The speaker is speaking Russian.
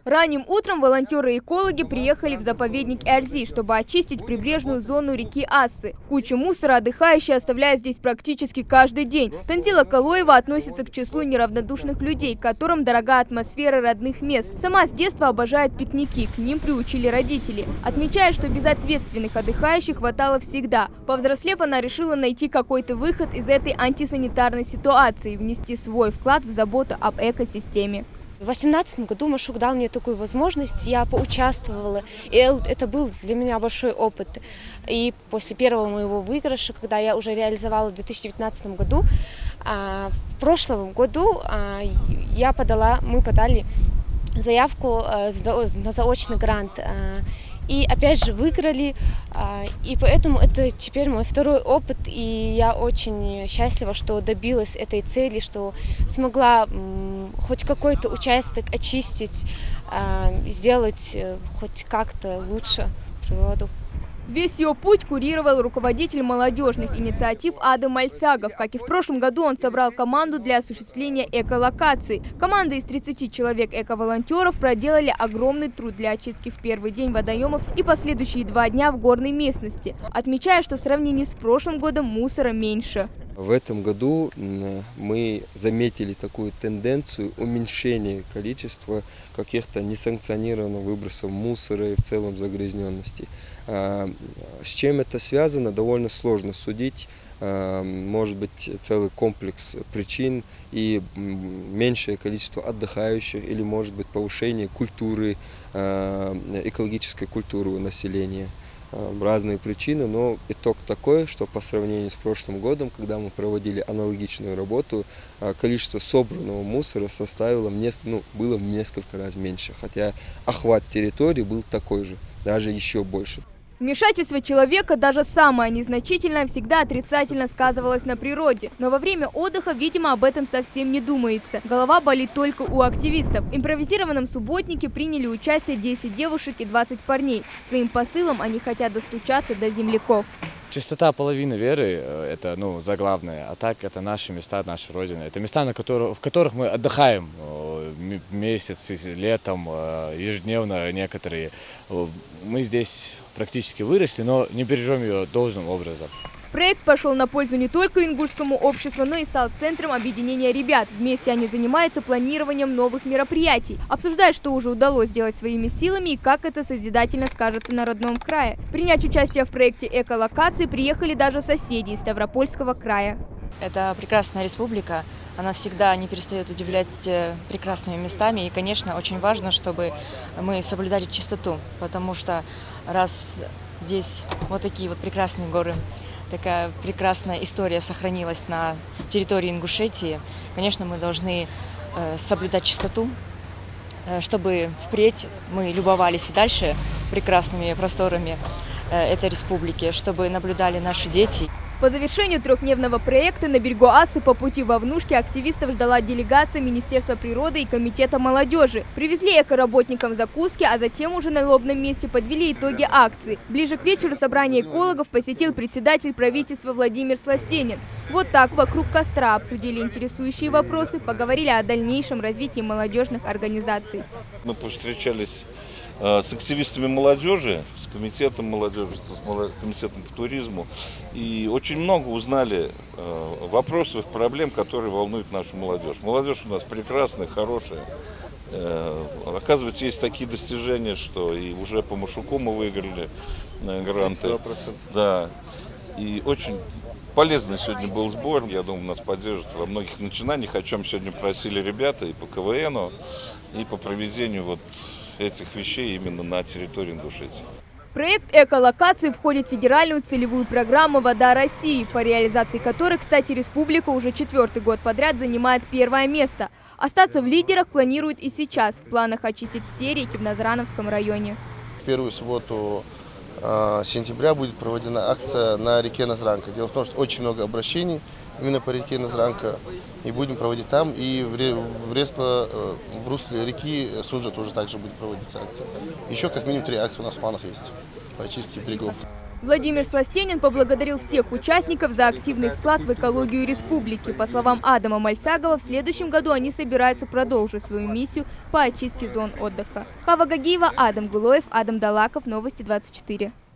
Ранним утром волонтеры-экологи приехали в заповедник Эрзи, чтобы очистить прибрежную зону реки Ассы. Кучу мусора отдыхающие оставляют здесь практически каждый день. Танзила Калоева относится к числу неравнодушных людей, которым дорога атмосфера родных мест. Сама с детства обожает пикники, к ним приучили родители. Отмечая, что безответственных отдыхающих хватало всегда. Повзрослев, она решила найти какой-то выход из этой антисанитарной ситуации и внести свой вклад в заботу об экосистеме. В 2018 году Машук дал мне такую возможность, я поучаствовала, и это был для меня большой опыт. И после первого моего выигрыша, когда я уже реализовала в 2019 году, в прошлом году мы подали заявку на заочный грант. И опять же выиграли, и поэтому это теперь мой второй опыт, и я очень счастлива, что добилась этой цели, что смогла хоть какой-то участок очистить, сделать хоть как-то лучше природу. Весь ее путь курировал руководитель молодежных инициатив Адам Мальсагов. Как и в прошлом году, он собрал команду для осуществления эколокаций. Команда из 30 человек эко-волонтеров проделали огромный труд для очистки в первый день водоемов и последующие 2 дня в горной местности, отмечая, что в сравнении с прошлым годом мусора меньше. В этом году мы заметили такую тенденцию уменьшения количества каких-то несанкционированных выбросов мусора и в целом загрязненности. С чем это связано, довольно сложно судить. Может быть целый комплекс причин и меньшее количество отдыхающих, или может быть повышение культуры, экологической культуры у населения. Разные причины, но итог такой, что по сравнению с прошлым годом, когда мы проводили аналогичную работу, количество собранного мусора составило было в несколько раз меньше, хотя охват территории был такой же, даже еще больше. Вмешательство человека, даже самое незначительное, всегда отрицательно сказывалось на природе. Но во время отдыха, видимо, об этом совсем не думается. Голова болит только у активистов. В импровизированном субботнике приняли участие 10 девушек и 20 парней. Своим посылом они хотят достучаться до земляков. Чистота половины веры – это заглавное, а так это наши места, наша Родина. Это места, в которых мы отдыхаем месяц, летом, ежедневно некоторые. Мы здесь практически выросли, но не бережем ее должным образом. Проект пошел на пользу не только ингушскому обществу, но и стал центром объединения ребят. Вместе они занимаются планированием новых мероприятий, обсуждают, что уже удалось сделать своими силами и как это созидательно скажется на родном крае. Принять участие в проекте эколокации приехали даже соседи из Ставропольского края. Это прекрасная республика, она всегда не перестает удивлять прекрасными местами. И, конечно, очень важно, чтобы мы соблюдали чистоту, потому что раз здесь вот такие вот прекрасные горы, такая прекрасная история сохранилась на территории Ингушетии, конечно, мы должны соблюдать чистоту, чтобы впредь мы любовались и дальше прекрасными просторами этой республики, чтобы наблюдали наши дети. По завершению 3-дневного проекта на берегу Ассы по пути во Внушки активистов ждала делегация Министерства природы и Комитета молодежи. Привезли экоработникам закуски, а затем уже на лобном месте подвели итоги акции. Ближе к вечеру собрание экологов посетил председатель правительства Владимир Сластенин. Вот так вокруг костра обсудили интересующие вопросы, поговорили о дальнейшем развитии молодежных организаций. Мы повстречались с активистами молодежи, с комитетом молодежи, с комитетом по туризму. И очень много узнали вопросов, проблем, которые волнуют нашу молодежь. Молодежь у нас прекрасная, хорошая. Оказывается, есть такие достижения, что и уже по Машуку мы выиграли гранты. 100%. Да. И очень полезный сегодня был сбор. Я думаю, нас поддержат во многих начинаниях, о чем сегодня просили ребята и по КВНу, и по проведению этих вещей именно на территории Ингушетии. Проект эколокации входит в федеральную целевую программу «Вода России», по реализации которой, кстати, республика уже 4-й год подряд занимает 1-е место. Остаться в лидерах планируют и сейчас. В планах очистить все реки в Назрановском районе. В первую субботу сентября будет проведена акция на реке Назранка. Дело в том, что очень много обращений именно по реке Назранка. И будем проводить там. И в русле реки Сунжа тоже также будет проводиться акция. Еще как минимум 3 акции у нас в планах есть по очистке берегов. Владимир Сластенин поблагодарил всех участников за активный вклад в экологию республики. По словам Адама Мальсагова, в следующем году они собираются продолжить свою миссию по очистке зон отдыха. Хава Гагиева, Адам Гулоев, Адам Далаков, Новости 24.